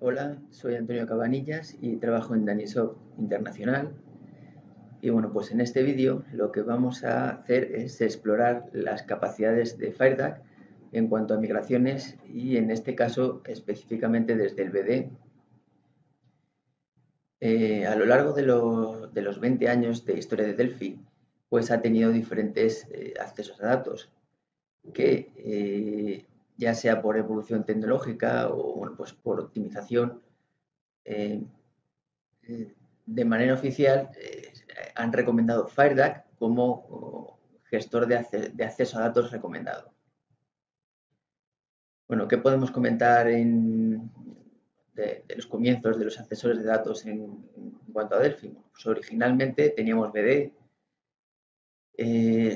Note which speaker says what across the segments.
Speaker 1: Hola, soy Antonio Cabanillas y trabajo en Danisoft Internacional. Y bueno, pues en este vídeo lo que vamos a hacer es explorar las capacidades de FireDuck en cuanto a migraciones y en este caso específicamente desde el BD. A lo largo de los 20 años de historia de Delphi, pues ha tenido diferentes accesos a datos que ya sea por evolución tecnológica o bueno, pues por optimización, eh, de manera oficial han recomendado FireDuck como gestor de acceso a datos recomendado. Bueno, ¿qué podemos comentar de los comienzos de los accesores de datos en cuanto a Delphi? Bueno, pues originalmente teníamos BD,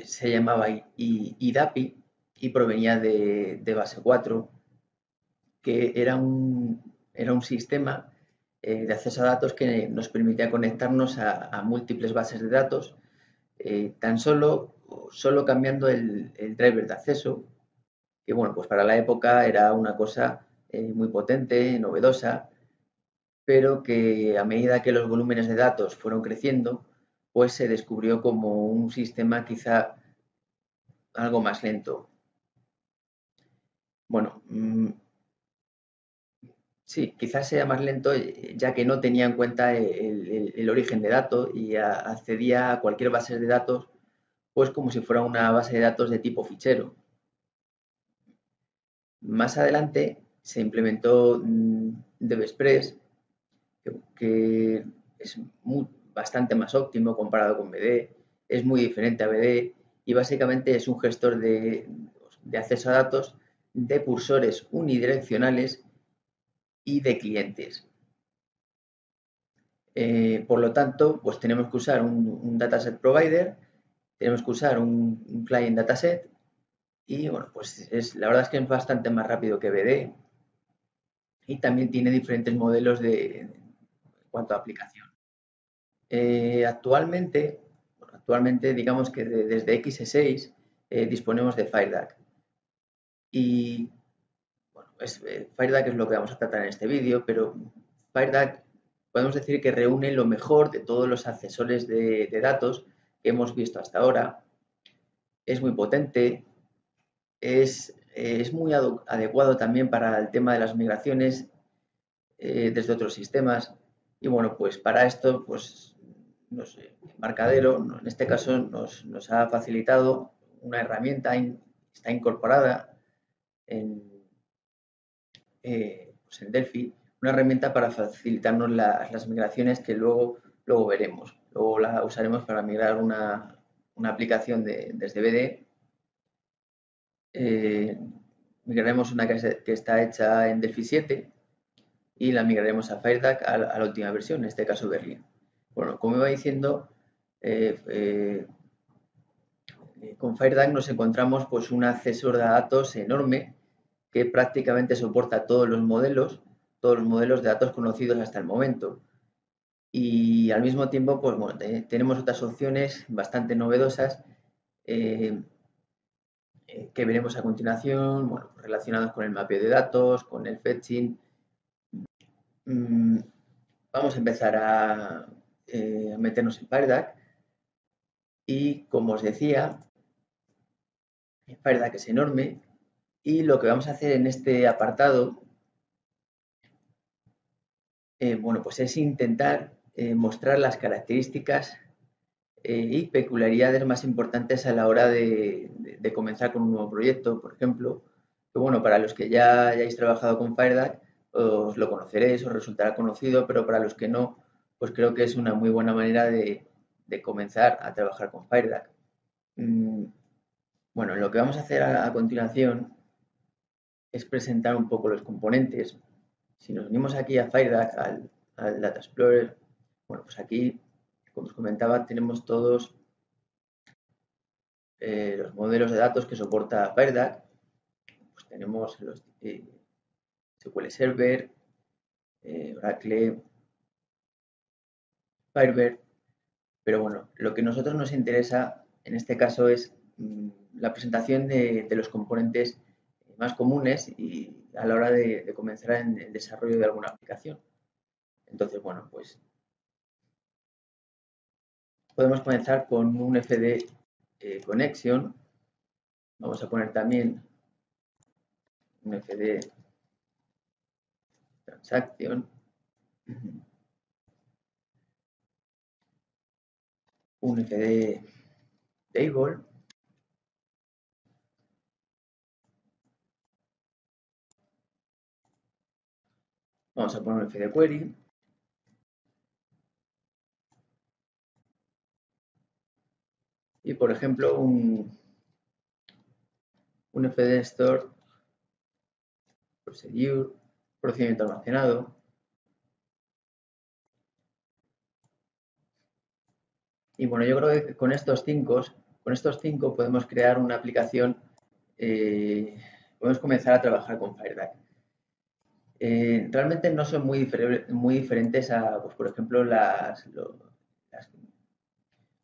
Speaker 1: se llamaba IDAPI y provenía de base 4, que era un sistema de acceso a datos que nos permitía conectarnos a múltiples bases de datos, tan solo cambiando el driver de acceso, que bueno, pues para la época era una cosa muy potente, novedosa, pero que a medida que los volúmenes de datos fueron creciendo, pues se descubrió como un sistema quizá algo más lento. Bueno, sí, quizás sea más lento ya que no tenía en cuenta el origen de datos y accedía a cualquier base de datos pues como si fuera una base de datos de tipo fichero. Más adelante se implementó DevExpress, que es bastante más óptimo comparado con BD, es muy diferente a BD y básicamente es un gestor de acceso a datos de cursores unidireccionales y de clientes. Por lo tanto, pues tenemos que usar un dataset provider, tenemos que usar un client dataset y bueno, pues la verdad es que es bastante más rápido que BD y también tiene diferentes modelos en cuanto a aplicación. Actualmente digamos que desde X6 disponemos de FireDuck y bueno, FireDuck es lo que vamos a tratar en este vídeo, pero FireDuck podemos decir que reúne lo mejor de todos los accesores de datos que hemos visto hasta ahora. Es muy potente, es muy adecuado también para el tema de las migraciones desde otros sistemas. Y bueno, pues para esto, pues, no sé, Embarcadero, en este caso, nos ha facilitado una herramienta, está incorporada en, pues en Delphi, una herramienta para facilitarnos las migraciones que luego veremos. Luego la usaremos para migrar una aplicación desde BD. Eh, Migraremos una que está hecha en Delphi 7 y la migraremos a FireDuck a la última versión, en este caso Berlin. Bueno, como iba diciendo, eh, eh, con FireDuck nos encontramos pues un accesor de datos enorme que prácticamente soporta todos los modelos de datos conocidos hasta el momento. Y al mismo tiempo, pues bueno, tenemos otras opciones bastante novedosas eh, que veremos a continuación, bueno, relacionados con el mapeo de datos, con el fetching. Mm, Vamos a empezar a meternos en FireDuck y como os decía, FireDuck es enorme y lo que vamos a hacer en este apartado, bueno, pues es intentar mostrar las características y peculiaridades más importantes a la hora de comenzar con un nuevo proyecto, por ejemplo, que bueno, para los que ya hayáis trabajado con FireDuck os lo conoceréis, os resultará conocido, pero para los que no, pues creo que es una muy buena manera de comenzar a trabajar con FireDuck. Mm, Bueno, lo que vamos a hacer a continuación es presentar un poco los componentes. Si nos unimos aquí a FireDuck, al Data Explorer, bueno, pues aquí, como os comentaba, tenemos todos los modelos de datos que soporta FireDuck. Pues tenemos los SQL Server, Oracle, Firebird, pero bueno, lo que a nosotros nos interesa en este caso es la presentación de los componentes más comunes y a la hora de comenzar en el desarrollo de alguna aplicación. Entonces, bueno, pues podemos comenzar con un FD Connection. Vamos a poner también un FD Transaction, un FD Table, vamos a poner un FD Query, y por ejemplo un FD Store Procedure, procedimiento almacenado. Y bueno, yo creo que con estos cinco podemos crear una aplicación, podemos comenzar a trabajar con Fireback. Realmente no son muy diferentes a, pues, por ejemplo,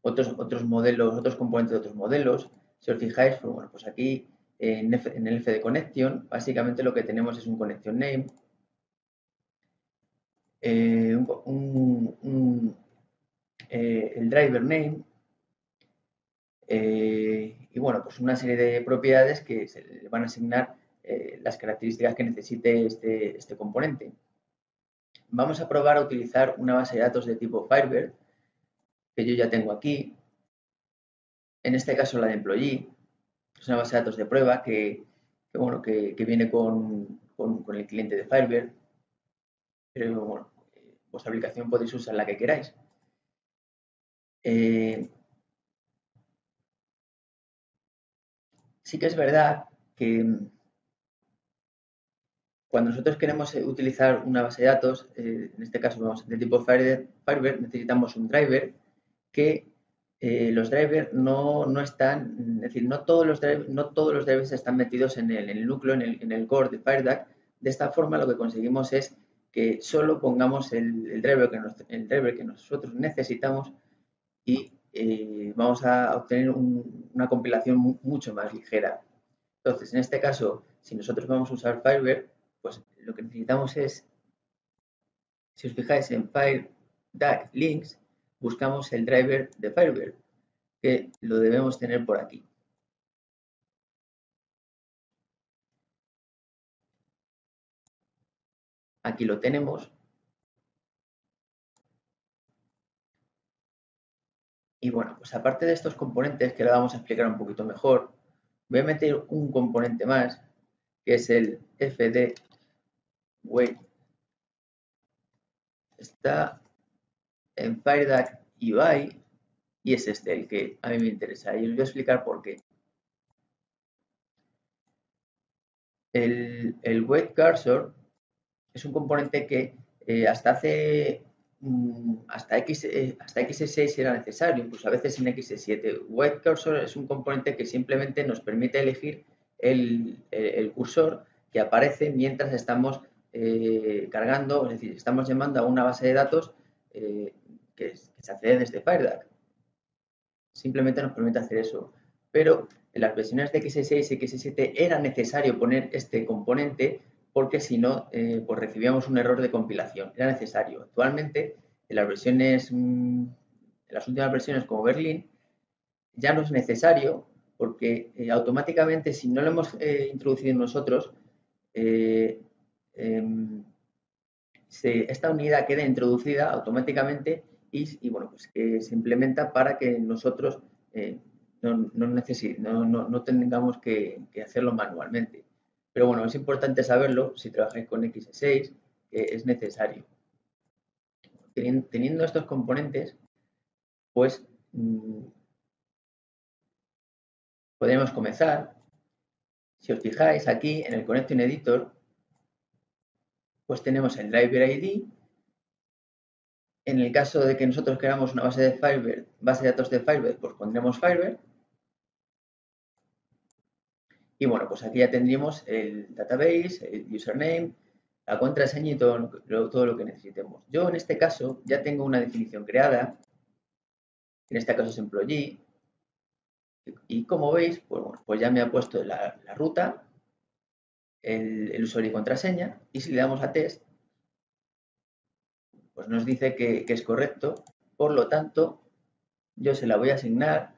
Speaker 1: otros modelos, otros componentes de otros modelos. Si os fijáis, pues, bueno, pues aquí en el FD Connection, básicamente lo que tenemos es un connection name, el driver name, y bueno, pues una serie de propiedades que se le van a asignar las características que necesite este componente. Vamos a probar a utilizar una base de datos de tipo Firebird, que yo ya tengo aquí. En este caso la de Employee. Es una base de datos de prueba bueno, que viene con el cliente de Firebird. Pero bueno, vuestra aplicación podéis usar la que queráis. Sí que es verdad que cuando nosotros queremos utilizar una base de datos, en este caso vamos de tipo Firebird, necesitamos un driver que los drivers no están, es decir, no todos los drivers están metidos en el núcleo, en el core de Fireduck. De esta forma lo que conseguimos es que solo pongamos el driver que nosotros necesitamos y vamos a obtener una compilación mucho más ligera. Entonces, en este caso, si nosotros vamos a usar Firebird, pues lo que necesitamos es, si os fijáis en Fireduck Links, buscamos el driver de Firebird, que lo debemos tener por aquí. Aquí lo tenemos. Y bueno, pues aparte de estos componentes, que ahora vamos a explicar un poquito mejor, voy a meter un componente más, que es el fd wait. Está en Fireduck UI y es este el que a mí me interesa. Y os voy a explicar por qué. El wait cursor es un componente que hasta XE6 era necesario, incluso a veces en XE7. Wait cursor es un componente que simplemente nos permite elegir el cursor que aparece mientras estamos cargando, es decir, estamos llamando a una base de datos que se accede desde Fireduck. Simplemente nos permite hacer eso. Pero en las versiones de XE6 y XE7 era necesario poner este componente porque si no, pues recibíamos un error de compilación. Era necesario. Actualmente, en las últimas versiones como Berlin, ya no es necesario porque automáticamente, si no lo hemos introducido nosotros, esta unidad queda introducida automáticamente y bueno, pues que se implementa para que nosotros no tengamos que hacerlo manualmente. Pero bueno, es importante saberlo si trabajáis con XE6, que es necesario. Teniendo estos componentes, pues podemos comenzar. Si os fijáis aquí en el Connection Editor, pues tenemos el Driver ID. En el caso de que nosotros queramos una base de datos de Firebird, pues pondremos Firebird. Y bueno, pues aquí ya tendríamos el database, el username, la contraseña y todo lo que necesitemos. Yo en este caso ya tengo una definición creada, en este caso es employee, y como veis, pues, bueno, pues ya me ha puesto la ruta el usuario y contraseña, y si le damos a test, pues nos dice que es correcto. Por lo tanto, yo se la voy a asignar.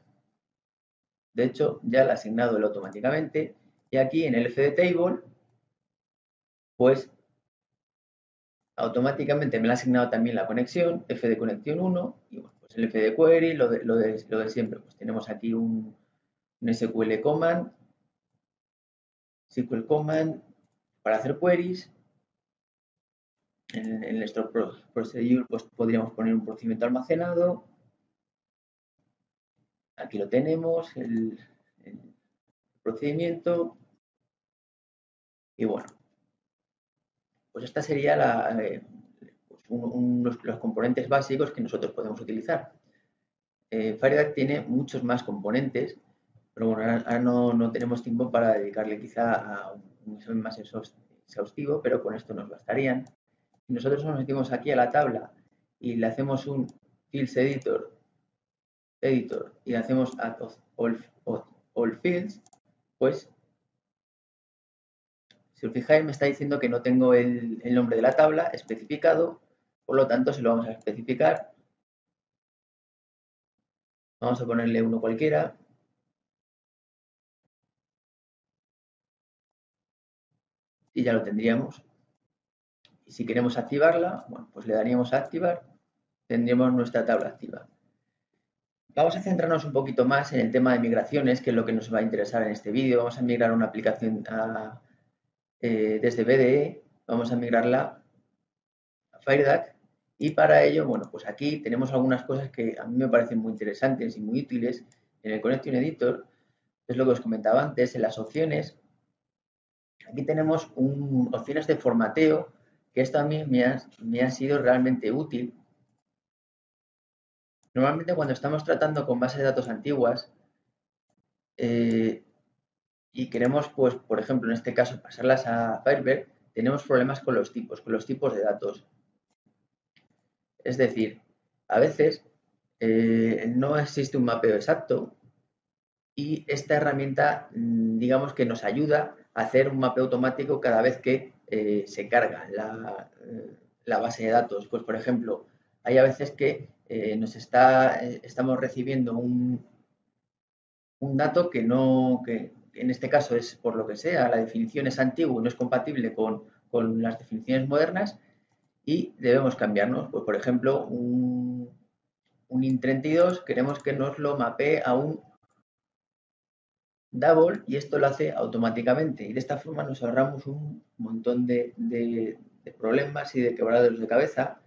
Speaker 1: De hecho, ya la ha asignado él automáticamente. Y aquí en el fdtable, pues automáticamente me la ha asignado también la conexión, fdconexión 1, y bueno, pues el fdquery, lo de siempre. Pues tenemos aquí un SQL command, SQL command para hacer queries. En nuestro procedure pues podríamos poner un procedimiento almacenado. Aquí lo tenemos, el procedimiento. Y bueno, pues esta sería los componentes básicos que nosotros podemos utilizar. Fireduck tiene muchos más componentes, pero bueno, ahora no tenemos tiempo para dedicarle quizá a un examen más exhaustivo, pero con esto nos bastarían. Si nosotros nos metimos aquí a la tabla y le hacemos un fields editor y le hacemos add all fields, pues si os fijáis me está diciendo que no tengo el nombre de la tabla especificado, por lo tanto se lo vamos a especificar. Vamos a ponerle uno cualquiera. Y ya lo tendríamos. Y si queremos activarla, bueno, pues le daríamos a activar, tendríamos nuestra tabla activa. Vamos a centrarnos un poquito más en el tema de migraciones, que es lo que nos va a interesar en este vídeo. Vamos a migrar una aplicación desde BDE, vamos a migrarla a FireDuck, y para ello, bueno, pues aquí tenemos algunas cosas que a mí me parecen muy interesantes y muy útiles en el Connection Editor. Es lo que os comentaba antes, en las opciones. Aquí tenemos opciones de formateo, que esto a mí me ha sido realmente útil. Normalmente cuando estamos tratando con bases de datos antiguas y queremos, pues, por ejemplo, en este caso, pasarlas a Firebird, tenemos problemas con los tipos de datos. Es decir, a veces no existe un mapeo exacto y esta herramienta, digamos que nos ayuda a hacer un mapeo automático cada vez que se carga la base de datos. Pues, por ejemplo, hay a veces que estamos recibiendo un dato que en este caso es por lo que sea, la definición es antigua y no es compatible con las definiciones modernas y debemos cambiarnos. Pues, por ejemplo, un int32 queremos que nos lo mapee a un double y esto lo hace automáticamente y de esta forma nos ahorramos un montón de problemas y de quebraderos de cabeza.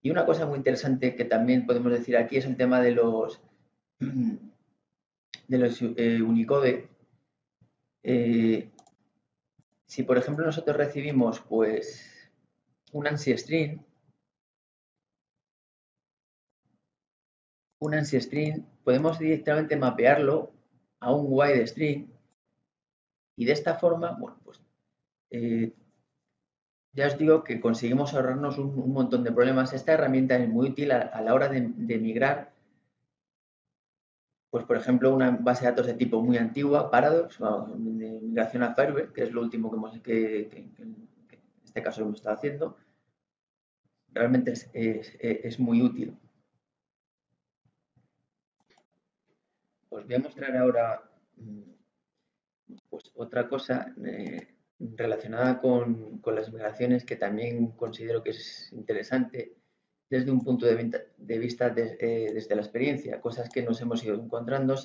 Speaker 1: Y una cosa muy interesante que también podemos decir aquí es el tema de los Unicode. Si por ejemplo nosotros recibimos pues un ANSI string, podemos directamente mapearlo a un wide string y de esta forma, bueno, pues ya os digo que conseguimos ahorrarnos un montón de problemas. Esta herramienta es muy útil a la hora de migrar, pues por ejemplo, una base de datos de tipo muy antigua, Paradox, de migración a Firebird, que es lo último que en este caso hemos estado haciendo. Realmente es muy útil. Os voy a mostrar ahora pues, otra cosa relacionada con las migraciones que también considero que es interesante desde un punto de vista desde la experiencia, cosas que nos hemos ido encontrando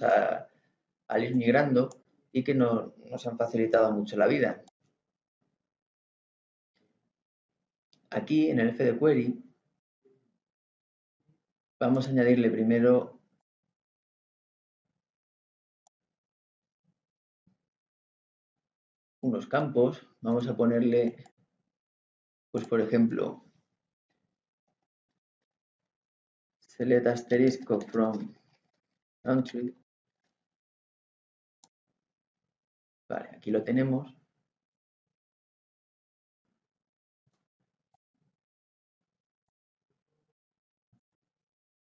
Speaker 1: al ir migrando y que nos han facilitado mucho la vida. Aquí en el fdquery vamos a añadirle primero unos campos, vamos a ponerle, pues por ejemplo, select asterisco from country. Vale, aquí lo tenemos.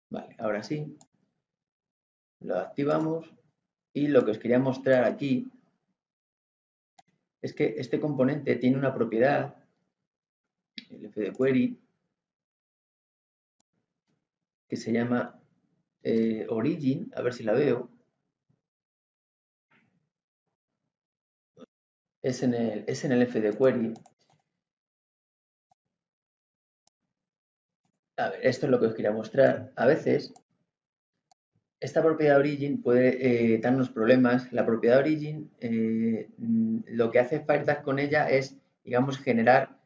Speaker 1: Vale, ahora sí. Lo activamos y lo que os quería mostrar aquí es que este componente tiene una propiedad, el fdQuery, que se llama origin, a ver si la veo, es en el fdQuery. A ver, esto es lo que os quería mostrar. A veces esta propiedad origin puede darnos problemas. La propiedad origin, lo que hace Firefox con ella es, digamos, generar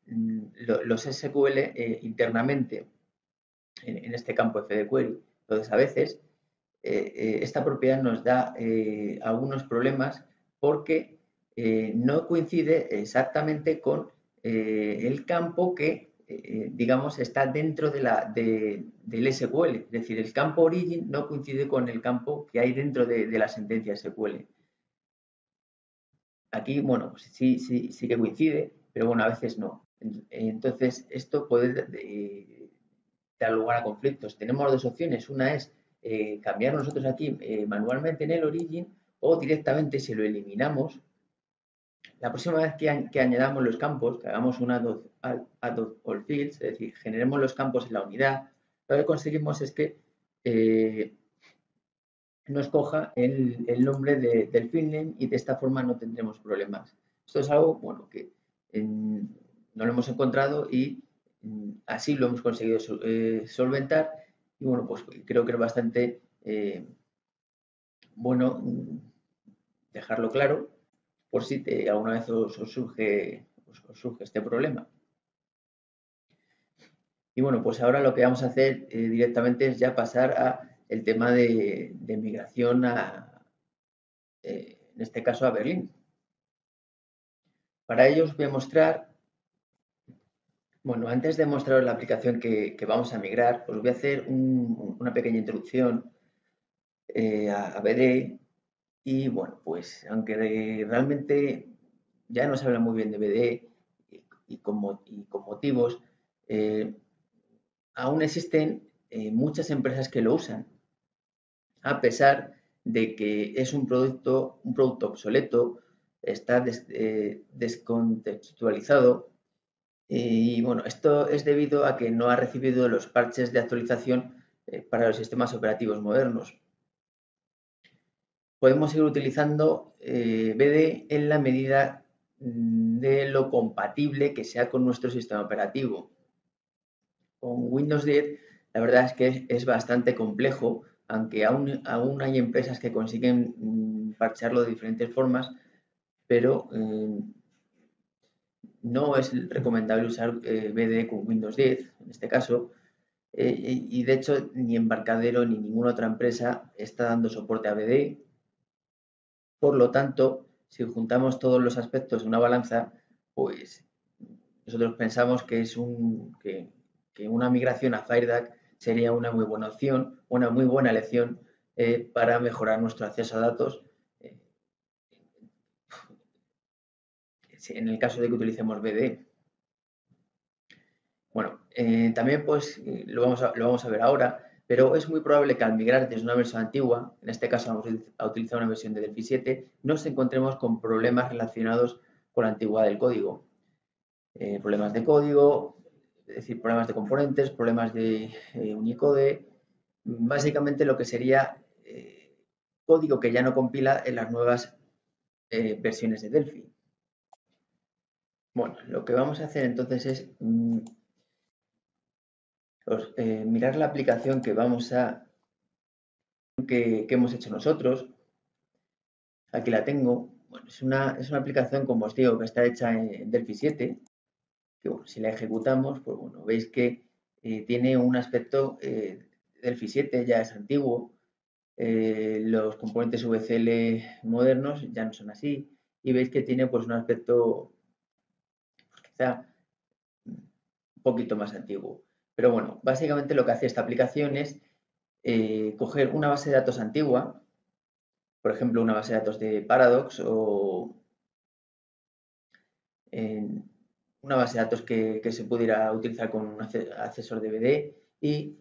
Speaker 1: los SQL internamente en este campo fdQuery. Entonces, a veces esta propiedad nos da algunos problemas porque no coincide exactamente con el campo que, digamos, está dentro del SQL. Es decir, el campo origin no coincide con el campo que hay dentro de la sentencia SQL. Aquí, bueno, pues sí que coincide, pero bueno, a veces no. Entonces, esto puede dar lugar a conflictos. Tenemos dos opciones. Una es cambiar nosotros aquí manualmente en el origin o directamente si lo eliminamos. La próxima vez que añadamos los campos, que hagamos un add all fields, es decir, generemos los campos en la unidad, lo que conseguimos es que nos coja el nombre del field name y de esta forma no tendremos problemas. Esto es algo, bueno, que no lo hemos encontrado y así lo hemos conseguido solventar y bueno, pues creo que es bastante bueno dejarlo claro por si alguna vez os surge este problema. Y bueno, pues ahora lo que vamos a hacer directamente es ya pasar a el tema de migración en este caso a Berlín. Para ello os voy a mostrar, bueno, antes de mostraros la aplicación que vamos a migrar, os voy a hacer una pequeña introducción a BD y bueno, pues aunque realmente ya no se habla muy bien de BD y con motivos, aún existen muchas empresas que lo usan, a pesar de que es un producto obsoleto, está descontextualizado y bueno, esto es debido a que no ha recibido los parches de actualización para los sistemas operativos modernos. Podemos seguir utilizando BD en la medida de lo compatible que sea con nuestro sistema operativo. Con Windows 10 la verdad es que es bastante complejo, aunque aún hay empresas que consiguen parchearlo de diferentes formas, pero no es recomendable usar BD con Windows 10 en este caso, y de hecho ni Embarcadero ni ninguna otra empresa está dando soporte a BD. Por lo tanto, si juntamos todos los aspectos de una balanza, pues nosotros pensamos que que una migración a FireDuck sería una muy buena opción, una muy buena elección para mejorar nuestro acceso a datos eh, en el caso de que utilicemos BD. Bueno, también pues lo vamos a ver ahora, pero es muy probable que al migrar desde una versión antigua, en este caso vamos a utilizar una versión de Delphi 7, nos encontremos con problemas relacionados con la antigüedad del código. Problemas de código, es decir, problemas de componentes, problemas de Unicode, básicamente lo que sería código que ya no compila en las nuevas versiones de Delphi. Bueno, lo que vamos a hacer entonces es mirar la aplicación que que hemos hecho nosotros. Aquí la tengo. Bueno, es una aplicación, como os digo, que está hecha en Delphi 7, que bueno, si la ejecutamos, pues bueno, veis que tiene un aspecto Delphi 7, ya es antiguo, los componentes VCL modernos ya no son así, y veis que tiene pues un aspecto pues, quizá un poquito más antiguo. Pero bueno, básicamente lo que hace esta aplicación es coger una base de datos antigua, por ejemplo, una base de datos de Paradox o una base de datos que se pudiera utilizar con un accesor DVD y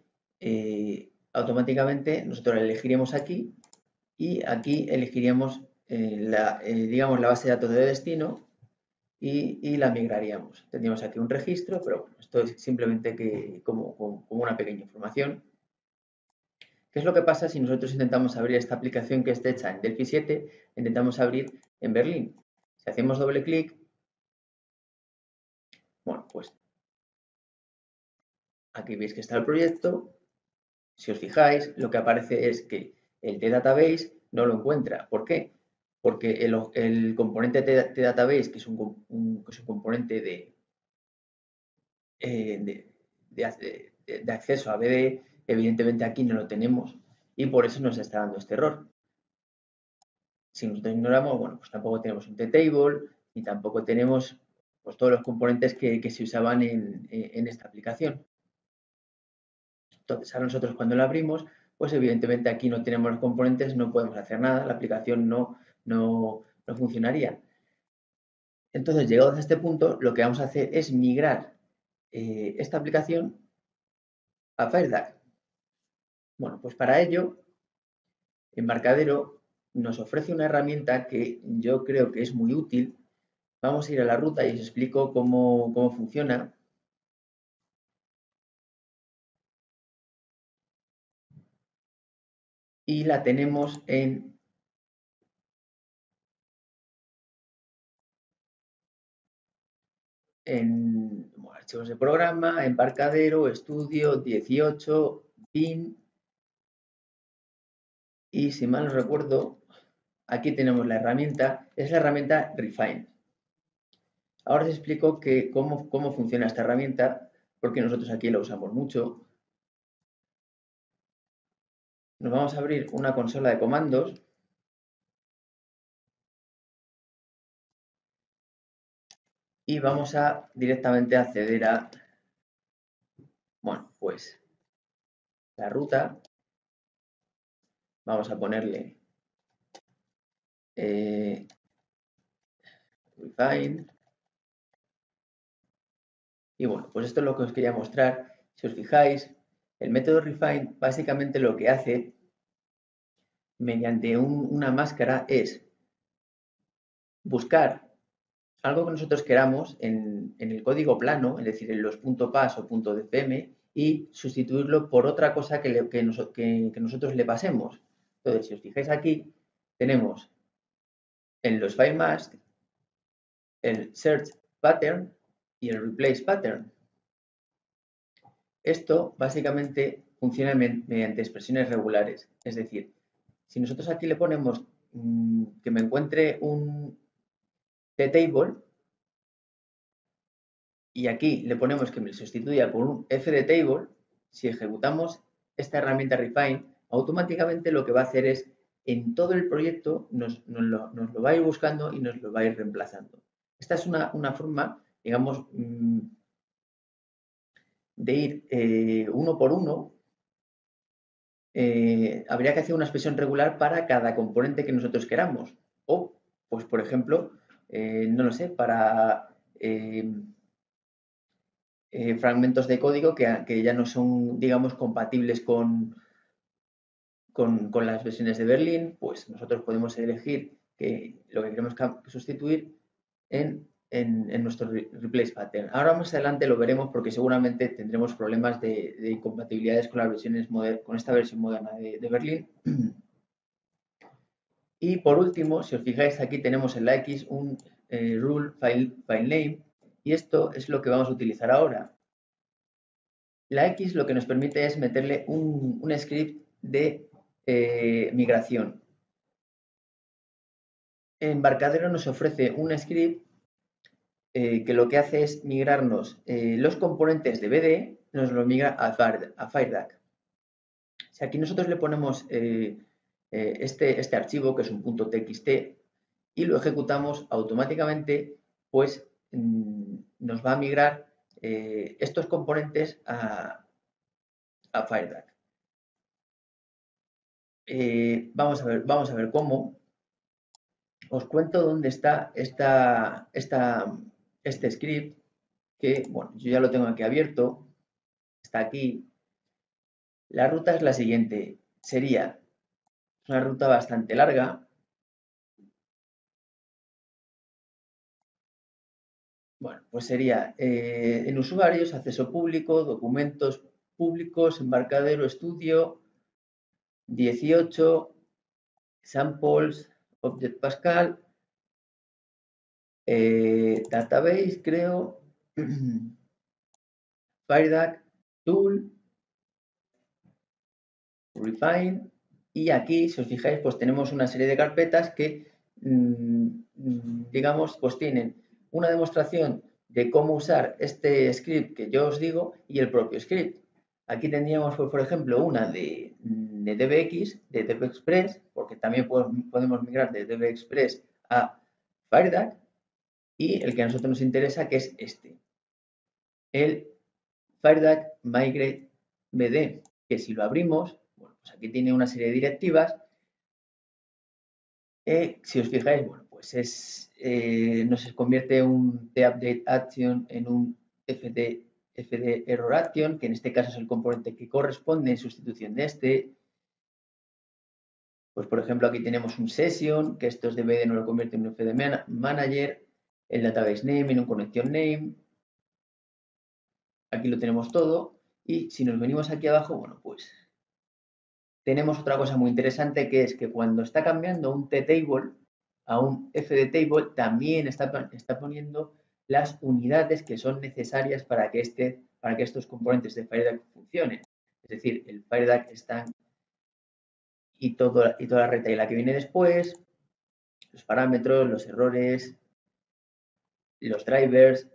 Speaker 1: automáticamente nosotros la elegiríamos aquí y aquí elegiríamos digamos, la base de datos de destino y la migraríamos. Tendríamos aquí un registro, pero bueno, esto es simplemente como una pequeña información. ¿Qué es lo que pasa si nosotros intentamos abrir esta aplicación que está hecha en Delphi 7, intentamos abrir en Berlín? Si hacemos doble clic, bueno, pues aquí veis que está el proyecto. Si os fijáis, lo que aparece es que el T-Database no lo encuentra. ¿Por qué? Porque el componente T-Database, que es un componente de acceso a BD, evidentemente aquí no lo tenemos y por eso nos está dando este error. Si nosotros ignoramos, bueno, pues tampoco tenemos un T-Table y tampoco tenemos pues, todos los componentes que se usaban en esta aplicación. Entonces, a nosotros cuando la abrimos, pues evidentemente aquí no tenemos los componentes, no podemos hacer nada, la aplicación no funcionaría. Entonces, llegados a este punto, lo que vamos a hacer es migrar esta aplicación a FireDAC. Bueno, pues para ello, Embarcadero nos ofrece una herramienta que yo creo que es muy útil. Vamos a ir a la ruta y os explico cómo funciona. Y la tenemos en archivos de programa, embarcadero, estudio, 18, bin. Y si mal no recuerdo, aquí tenemos la herramienta, es la herramienta Refine. Ahora os explico cómo funciona esta herramienta, porque nosotros aquí la usamos mucho. Nos vamos a abrir una consola de comandos. Y vamos a directamente acceder a, bueno, pues la ruta. Vamos a ponerle Refine. Y bueno, pues esto es lo que os quería mostrar. Si os fijáis, el método Refine básicamente lo que hace mediante una máscara es buscar algo que nosotros queramos en el código plano, es decir, en los .pas o .dpm, y sustituirlo por otra cosa que nosotros le pasemos. Entonces, si os fijáis aquí, tenemos en los file mask el search pattern y el replace pattern. Esto básicamente funciona mediante expresiones regulares. Es decir, si nosotros aquí le ponemos que me encuentre un T-table y aquí le ponemos que me sustituya por un fdtable, si ejecutamos esta herramienta Refine, automáticamente lo que va a hacer es en todo el proyecto nos lo va a ir buscando y nos lo va a ir reemplazando. Esta es una forma, digamos, de ir uno por uno. Habría que hacer una expresión regular para cada componente que nosotros queramos. O, pues, por ejemplo, no lo sé, para fragmentos de código que ya no son, digamos, compatibles con las versiones de Berlín, pues nosotros podemos elegir lo que queremos sustituir en nuestro replace pattern. Ahora más adelante lo veremos porque seguramente tendremos problemas de incompatibilidades con las versiones con esta versión moderna de Berlín. Y por último, si os fijáis, aquí tenemos en la X un rule file name y esto es lo que vamos a utilizar ahora. La X lo que nos permite es meterle un script de migración. Embarcadero nos ofrece un script que lo que hace es migrarnos los componentes de BD, nos los migra a FireDAC. Si aquí nosotros le ponemos este archivo, que es un .txt, y lo ejecutamos automáticamente, pues nos va a migrar estos componentes a FireDAC. Vamos a ver cómo. Os cuento dónde está este script, que, bueno, yo ya lo tengo aquí abierto, está aquí. La ruta es la siguiente, sería una ruta bastante larga, pues sería en usuarios, acceso público, documentos públicos, embarcadero, estudio, 18, samples, Object Pascal, database, creo, FireDAC, Tool, Refine, y aquí, si os fijáis, pues tenemos una serie de carpetas que, digamos, pues tienen una demostración de cómo usar este script que yo os digo y el propio script. Aquí tendríamos, pues, por ejemplo, una de DBX, de DBExpress, porque también podemos migrar de DBExpress a FireDAC, y el que a nosotros nos interesa, que es este, el FireDAC Migrate BD, que si lo abrimos, bueno, pues aquí tiene una serie de directivas. Si os fijáis, bueno, pues nos convierte un TUpdate Action en un FD Error Action, que en este caso es el componente que corresponde en sustitución de este. Pues por ejemplo, aquí tenemos un Session, que esto es de BD, nos lo convierte en un FD Manager, el Database Name en un Connection Name. Aquí lo tenemos todo. Y si nos venimos aquí abajo, bueno, pues tenemos otra cosa muy interesante, que es que cuando está cambiando un T-Table a un FD-Table, también está poniendo las unidades que son necesarias para que estos componentes de FireDAC funcionen. Es decir, el FireDAC está y toda la retaila que viene después, los parámetros, los errores, los drivers.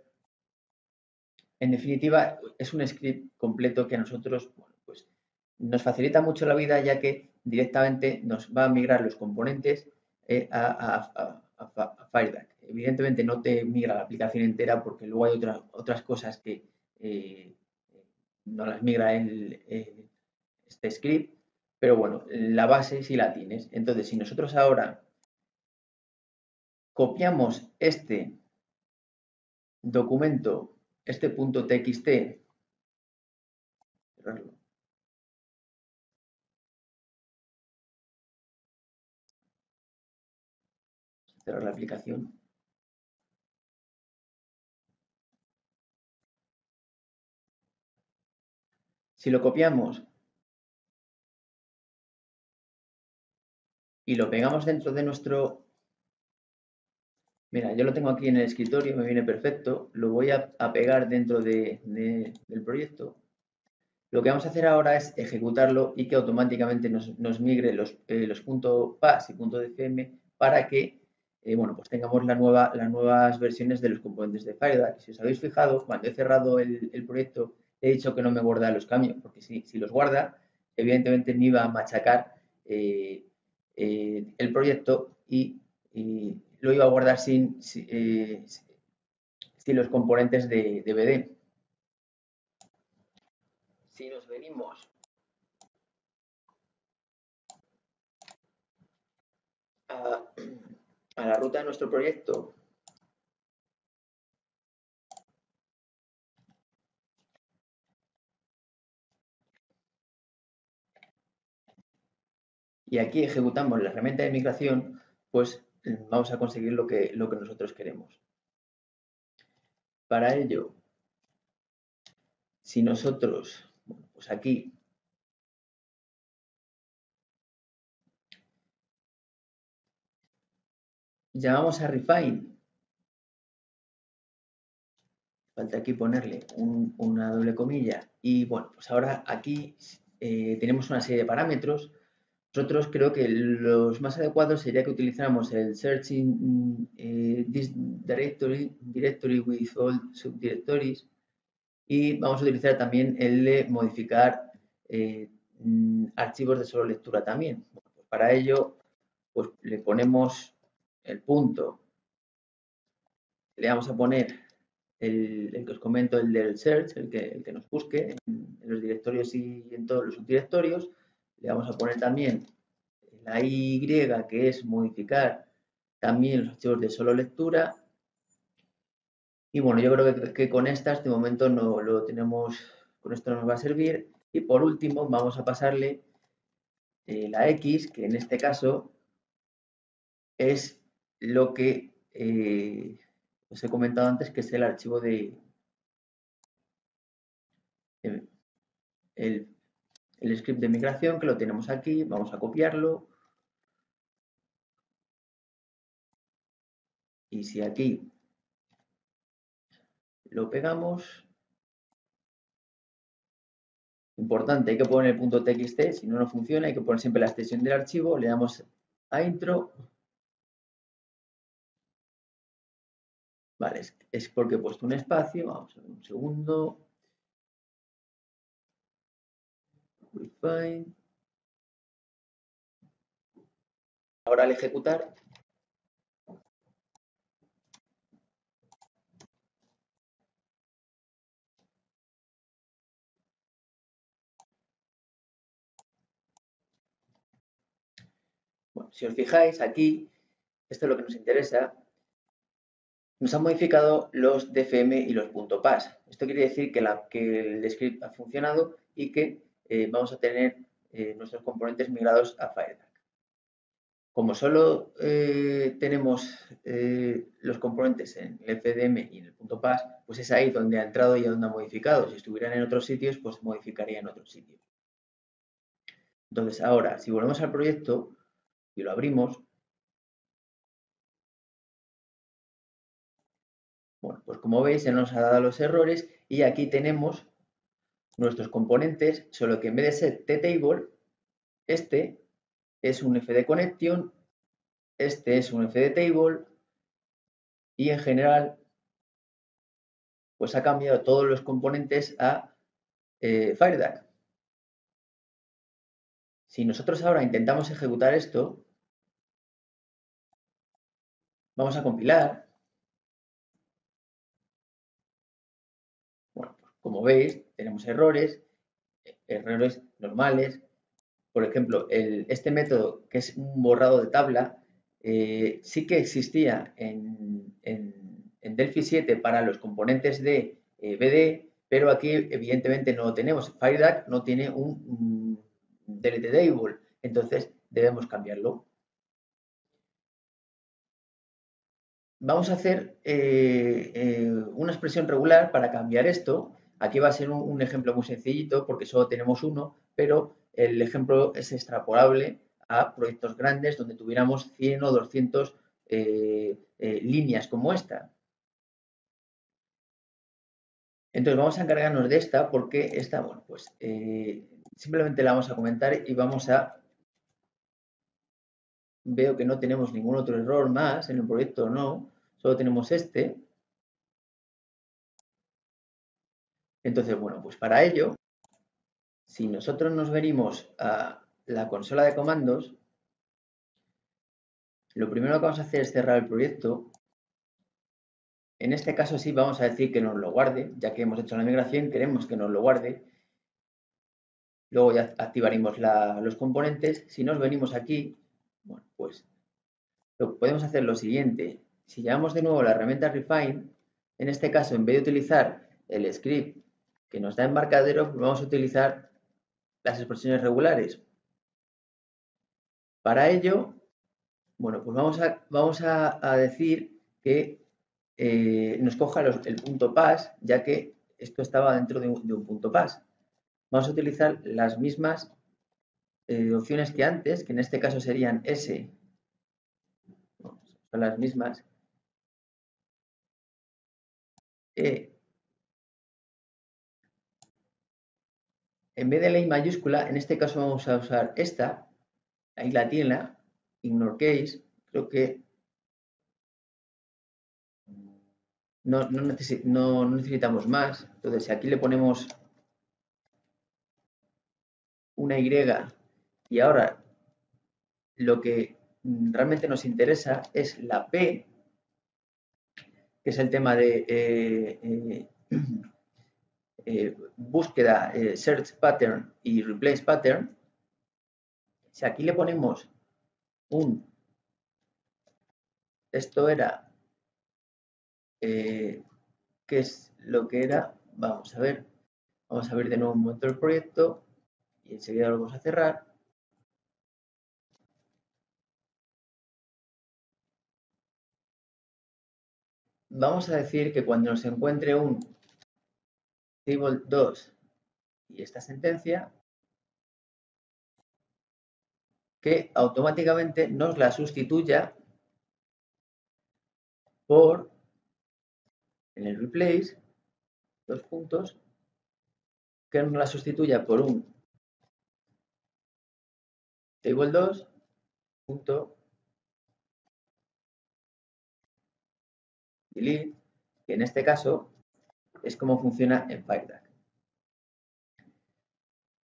Speaker 1: En definitiva, es un script completo que a nosotros, bueno, pues nos facilita mucho la vida, ya que directamente nos va a migrar los componentes a FireDAC. Evidentemente no te migra la aplicación entera, porque luego hay otras cosas que no las migra este script, pero bueno, la base sí la tienes. Entonces, si nosotros ahora copiamos este documento, este punto .txt, cerrarlo, cerrar la aplicación. Si lo copiamos y lo pegamos dentro de nuestro... Mira, yo lo tengo aquí en el escritorio, me viene perfecto. Lo voy a pegar dentro del proyecto. Lo que vamos a hacer ahora es ejecutarlo y que automáticamente nos migre los .pas y .dfm para que bueno, pues tengamos las nuevas versiones de los componentes de FireDAC. Si os habéis fijado, cuando he cerrado el proyecto, he dicho que no me guarda los cambios, porque si los guarda, evidentemente me iba a machacar el proyecto y lo iba a guardar sin los componentes de BD. Si nos venimos a la ruta de nuestro proyecto, y aquí ejecutamos la herramienta de migración, pues vamos a conseguir lo que nosotros queremos. Para ello, si nosotros, bueno, pues aquí llamamos a Refine, falta aquí ponerle una doble comilla, y bueno, pues ahora aquí tenemos una serie de parámetros. Nosotros creo que los más adecuados sería que utilizáramos el searching this directory with all subdirectories, y vamos a utilizar también el de modificar archivos de solo lectura también. Bueno, pues para ello, pues le ponemos el punto, le vamos a poner el que os comento, el del search, el que nos busque en los directorios y en todos los subdirectorios. Le vamos a poner también la Y, que es modificar también los archivos de solo lectura. Y bueno, yo creo que con estas de momento no lo tenemos, con esto nos va a servir. Y por último vamos a pasarle la X, que en este caso es lo que os he comentado antes que es el archivo de el script de migración, que lo tenemos aquí. Vamos a copiarlo. Y si aquí lo pegamos, importante, hay que poner el punto .txt, si no, no funciona, hay que poner siempre la extensión del archivo, le damos a intro. Vale, es porque he puesto un espacio, vamos a ver un segundo. Refine. Ahora al ejecutar, bueno, si os fijáis aquí, esto es lo que nos interesa, nos han modificado los DFM y los .pas. Esto quiere decir que el script ha funcionado y que vamos a tener nuestros componentes migrados a Firedark. Como solo tenemos los componentes en el FDM y en el .pas, pues es ahí donde ha entrado y donde ha modificado. Si estuvieran en otros sitios, pues modificaría en otros sitios. Entonces, ahora, si volvemos al proyecto y lo abrimos, bueno, pues como veis, se nos ha dado los errores y aquí tenemos nuestros componentes, solo que en vez de ser tTable, este es un fdConnection, este es un fdTable y en general pues ha cambiado todos los componentes a Firedark. Si nosotros ahora intentamos ejecutar esto, vamos a compilar. Bueno, pues como veis, tenemos errores normales. Por ejemplo, este método, que es un borrado de tabla, sí que existía en Delphi 7 para los componentes de BD, pero aquí evidentemente no lo tenemos. Firedark no tiene un delete table, entonces debemos cambiarlo. Vamos a hacer una expresión regular para cambiar esto. Aquí va a ser un ejemplo muy sencillito porque solo tenemos uno, pero el ejemplo es extrapolable a proyectos grandes donde tuviéramos 100 o 200 líneas como esta. Entonces vamos a encargarnos de esta porque esta, bueno, pues simplemente la vamos a comentar y vamos a... Veo que no tenemos ningún otro error más en el proyecto, no, solo tenemos este. Entonces, bueno, pues para ello, si nosotros nos venimos a la consola de comandos, lo primero que vamos a hacer es cerrar el proyecto. En este caso sí vamos a decir que nos lo guarde, ya que hemos hecho la migración, queremos que nos lo guarde. Luego ya activaremos los componentes. Si nos venimos aquí, bueno, pues podemos hacer lo siguiente. Si llevamos de nuevo la herramienta Refine, en este caso, en vez de utilizar el script que nos da embarcadero, pues vamos a utilizar las expresiones regulares. Para ello, bueno, pues vamos a decir que nos coja el punto pas, ya que esto estaba dentro de un punto pas. Vamos a utilizar las mismas opciones que antes, que en este caso serían S, bueno, son las mismas, E. En vez de la I mayúscula, en este caso vamos a usar esta, ahí la tiene, ignore case, creo que no necesitamos más. Entonces, si aquí le ponemos una Y y ahora lo que realmente nos interesa es la P, que es el tema de búsqueda, search pattern y replace pattern. Si aquí le ponemos esto era, ¿qué es lo que era? Vamos a ver de nuevo un momento el proyecto y enseguida lo vamos a cerrar. vamos a decir que cuando nos encuentre un table 2 y esta sentencia, que automáticamente nos la sustituya por, en el replace, dos puntos, que nos la sustituya por un table 2 punto delete, que en este caso es como funciona en FireDAC.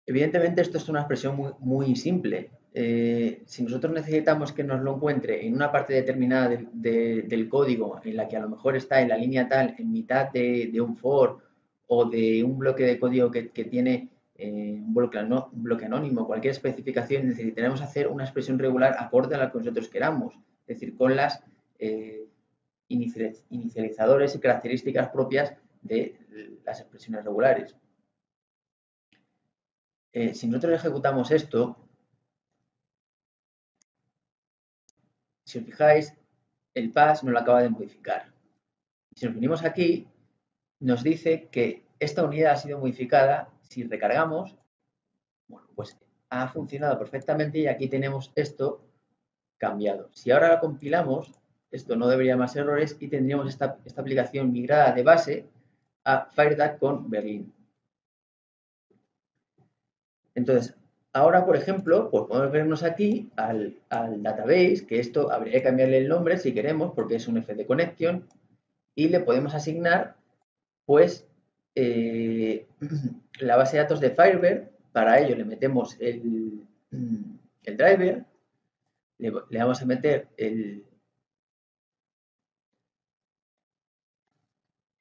Speaker 1: Evidentemente esto es una expresión muy simple. Si nosotros necesitamos que nos lo encuentre en una parte determinada del código en la que a lo mejor está en la línea tal, en mitad de un for o de un bloque de código que tiene un bloque anónimo, cualquier especificación, necesitaremos hacer una expresión regular acorde a la que nosotros queramos, es decir, con las inicializadores y características propias de las expresiones regulares. Si nosotros ejecutamos esto, si os fijáis, el pass no lo acaba de modificar. Si nos venimos aquí, nos dice que esta unidad ha sido modificada. Si recargamos, bueno, pues ha funcionado perfectamente y aquí tenemos esto cambiado. Si ahora lo compilamos, esto no debería más errores y tendríamos esta aplicación migrada de base a FireDAC con Berlin. Entonces, ahora, por ejemplo, pues podemos vernos aquí al database, que esto habría que cambiarle el nombre si queremos, porque es un FD Connection, y le podemos asignar, pues, la base de datos de Firebird. Para ello le metemos el driver, le vamos a meter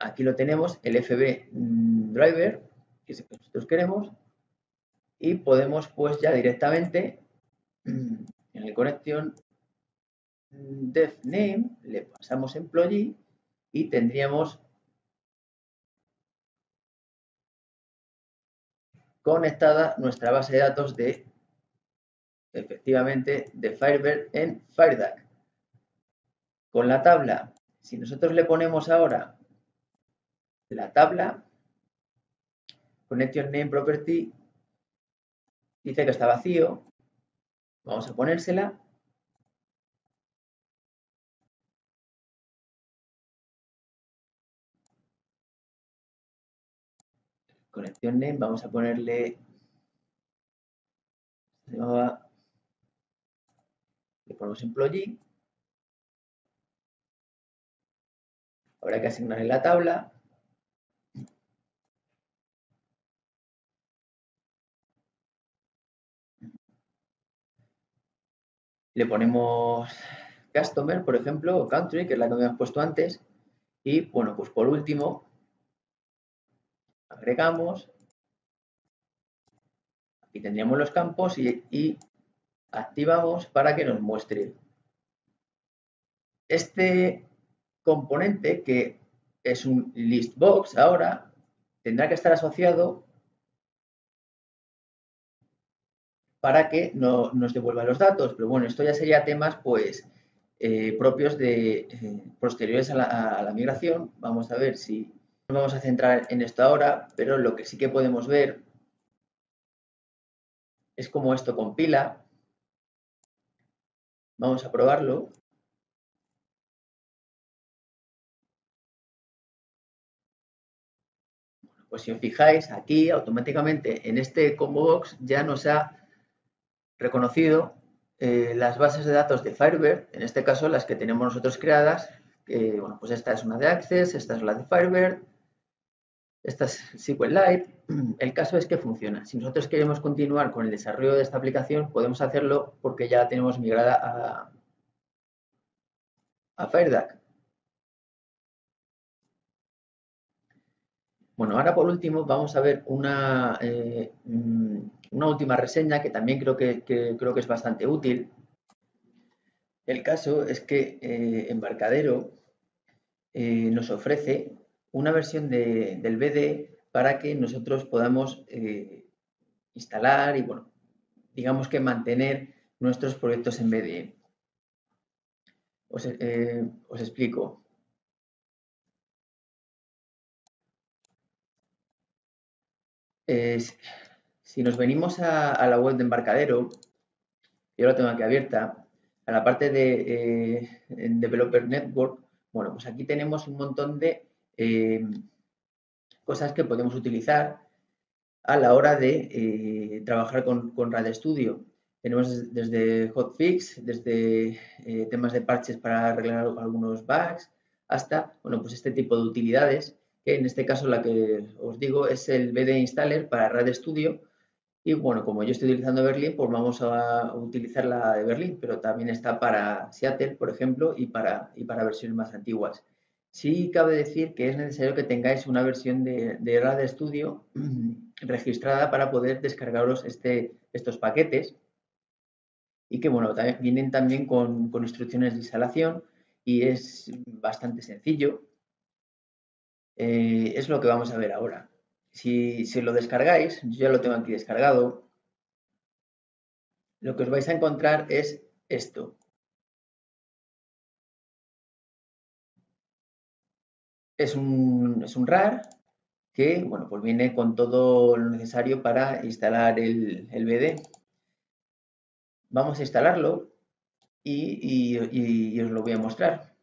Speaker 1: aquí lo tenemos, el FB driver, que es el que nosotros queremos, y podemos pues ya directamente en el connection dev name le pasamos employee y tendríamos conectada nuestra base de datos de, efectivamente, de Firebird en FireDAC. Con la tabla, si nosotros le ponemos ahora la tabla, connection name property, dice que está vacío, vamos a ponérsela. Connection name, vamos a ponerle, le ponemos employee. Habrá que asignarle la tabla. Le ponemos customer, por ejemplo, o country, que es la que habíamos puesto antes. Y bueno, pues por último, agregamos. Aquí tendríamos los campos y activamos para que nos muestre. Este componente, que es un list box ahora, tendrá que estar asociado para que no nos devuelva los datos. Pero bueno, esto ya sería temas pues propios de posteriores a la migración. Vamos a ver si nos vamos a centrar en esto ahora, pero lo que sí que podemos ver es cómo esto compila. Vamos a probarlo. Pues si os fijáis, aquí automáticamente en este combo box ya nos ha reconocido las bases de datos de Firebird, en este caso las que tenemos nosotros creadas. Bueno, pues esta es una de Access, esta es la de Firebird, esta es SQLite. El caso es que funciona. Si nosotros queremos continuar con el desarrollo de esta aplicación, podemos hacerlo porque ya la tenemos migrada a FireDAC. Bueno, ahora por último vamos a ver una última reseña que también creo que es bastante útil. El caso es que Embarcadero nos ofrece una versión del BD para que nosotros podamos instalar y, bueno, digamos que mantener nuestros proyectos en BD. Os explico. Si nos venimos a la web de Embarcadero, yo la tengo aquí abierta, a la parte de en Developer Network, bueno, pues aquí tenemos un montón de cosas que podemos utilizar a la hora de trabajar con RAD Studio. Tenemos desde hotfix, desde temas de parches para arreglar algunos bugs, hasta, bueno, pues este tipo de utilidades, que en este caso la que os digo es el BD Installer para RAD Studio. Y bueno, como yo estoy utilizando Berlin, pues vamos a utilizar la de Berlin, pero también está para Seattle, por ejemplo, y para versiones más antiguas. Sí cabe decir que es necesario que tengáis una versión de RAD Studio registrada para poder descargaros estos paquetes y que bueno, vienen también con instrucciones de instalación y es bastante sencillo. Es lo que vamos a ver ahora. Si lo descargáis, yo ya lo tengo aquí descargado, lo que os vais a encontrar es esto. Es un RAR que, bueno, pues viene con todo lo necesario para instalar el BD. Vamos a instalarlo y os lo voy a mostrar.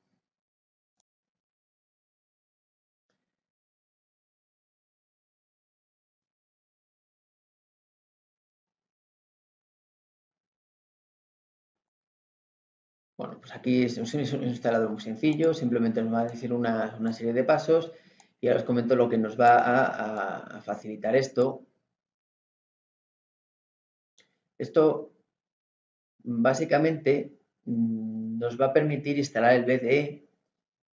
Speaker 1: Bueno, pues aquí es un instalador muy sencillo, simplemente nos va a decir una serie de pasos y ahora os comento lo que nos va a facilitar esto. Esto básicamente nos va a permitir instalar el BDE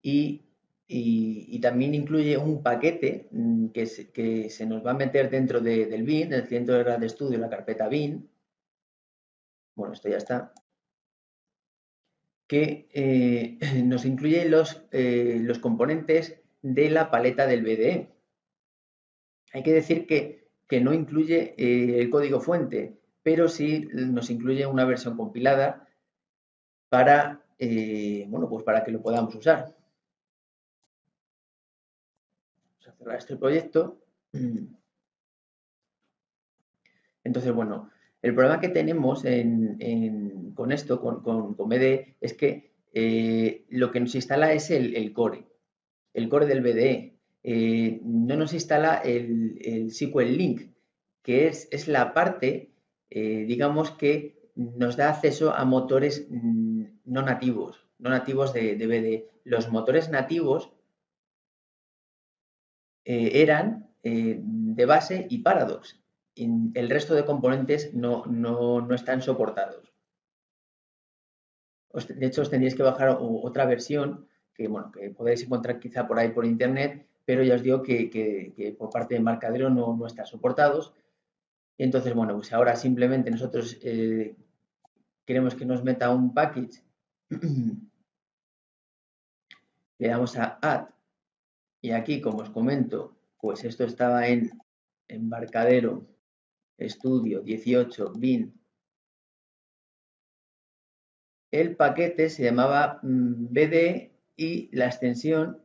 Speaker 1: y, y también incluye un paquete que se nos va a meter dentro del bin, del centro de RAD Studio, la carpeta bin. Bueno, esto ya está. Que nos incluye los componentes de la paleta del BDE. Hay que decir que no incluye el código fuente, pero sí nos incluye una versión compilada para, bueno, pues para que lo podamos usar. Vamos a cerrar este proyecto. Entonces, bueno, el problema que tenemos con esto, con BDE, es que lo que nos instala es el core del BDE. No nos instala el SQL Link, que es la parte, digamos, que nos da acceso a motores no nativos de BDE. Los motores nativos eran de base y Paradox. El resto de componentes no están soportados. De hecho, os tendríais que bajar otra versión que, bueno, que podéis encontrar quizá por ahí por internet, pero ya os digo que por parte de Embarcadero no está soportados. Y entonces, bueno, pues ahora simplemente nosotros queremos que nos meta un package, le damos a Add y aquí, como os comento, pues esto estaba en Embarcadero Studio 18 bin. El paquete se llamaba BD y la extensión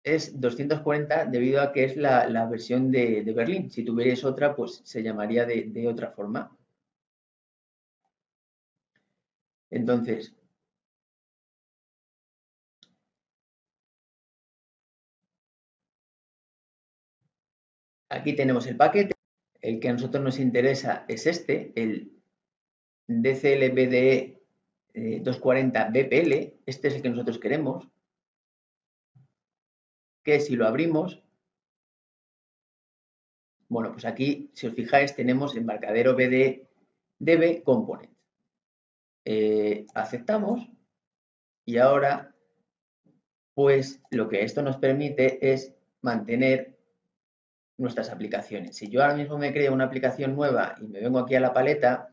Speaker 1: es 240 debido a que es la versión de Berlín. Si tuvierais otra, pues se llamaría de otra forma. Entonces, aquí tenemos el paquete. El que a nosotros nos interesa es este, el DCLBDE 240 BPL. Este es el que nosotros queremos. Que si lo abrimos, bueno, pues aquí, si os fijáis, tenemos embarcadero BD DB Component. Aceptamos y ahora, pues lo que esto nos permite es mantener nuestras aplicaciones. Si yo ahora mismo me creo una aplicación nueva y me vengo aquí a la paleta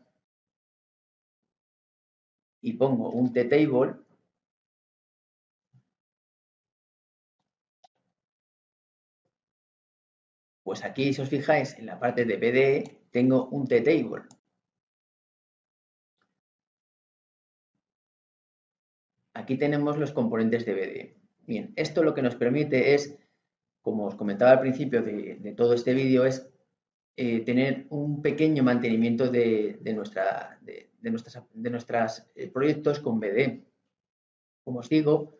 Speaker 1: y pongo un T-Table, pues aquí, si os fijáis, en la parte de BDE tengo un T-Table. Aquí tenemos los componentes de BDE. Bien, esto lo que nos permite es, como os comentaba al principio de todo este vídeo, es tener un pequeño mantenimiento de nuestros proyectos con BD. Como os digo,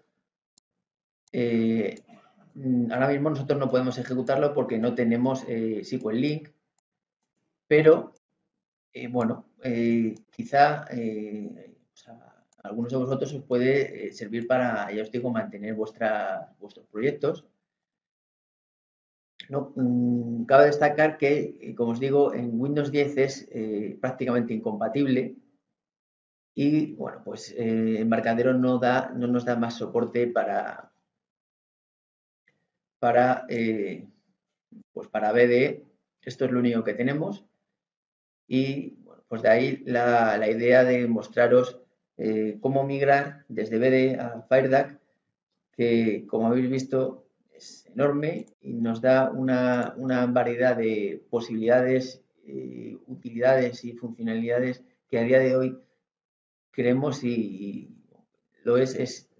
Speaker 1: ahora mismo nosotros no podemos ejecutarlo porque no tenemos SQL Link, pero bueno, quizá a algunos de vosotros os puede servir para, ya os digo, mantener vuestros proyectos. No, cabe destacar que, como os digo, en Windows 10 es prácticamente incompatible y, bueno, pues Embarcadero no nos da más soporte pues para BDE. Esto es lo único que tenemos y, bueno, pues de ahí la idea de mostraros cómo migrar desde BDE a FireDuck, que, como habéis visto, es enorme y nos da una variedad de posibilidades, utilidades y funcionalidades que a día de hoy creemos y lo es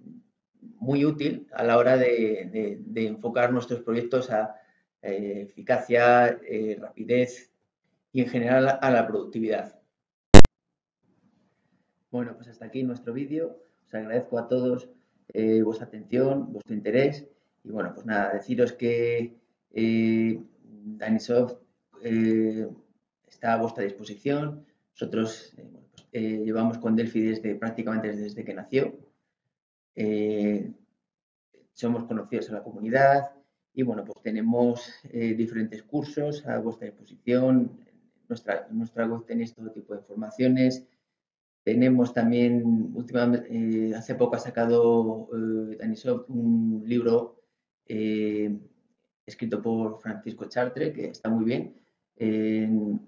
Speaker 1: muy útil a la hora de enfocar nuestros proyectos a eficacia, rapidez y en general a la productividad. Bueno, pues hasta aquí nuestro vídeo. Os agradezco a todos vuestra atención, vuestro interés y bueno, pues nada, deciros que Danisoft está a vuestra disposición. Nosotros bueno, pues, llevamos con Delphi prácticamente desde que nació. Somos conocidos en la comunidad y bueno, pues tenemos diferentes cursos a vuestra disposición. En nuestra web tenéis todo tipo de informaciones. Tenemos también, últimamente, hace poco ha sacado Danisoft un libro escrito por Francisco Chartre, que está muy bien.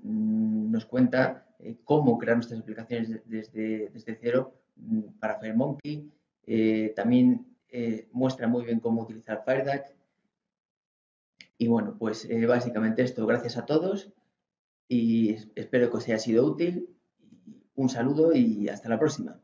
Speaker 1: Nos cuenta cómo crear nuestras aplicaciones desde cero para FireMonkey. También muestra muy bien cómo utilizar FireDuck. Y bueno, pues básicamente esto. Gracias a todos y espero que os haya sido útil. Un saludo y hasta la próxima.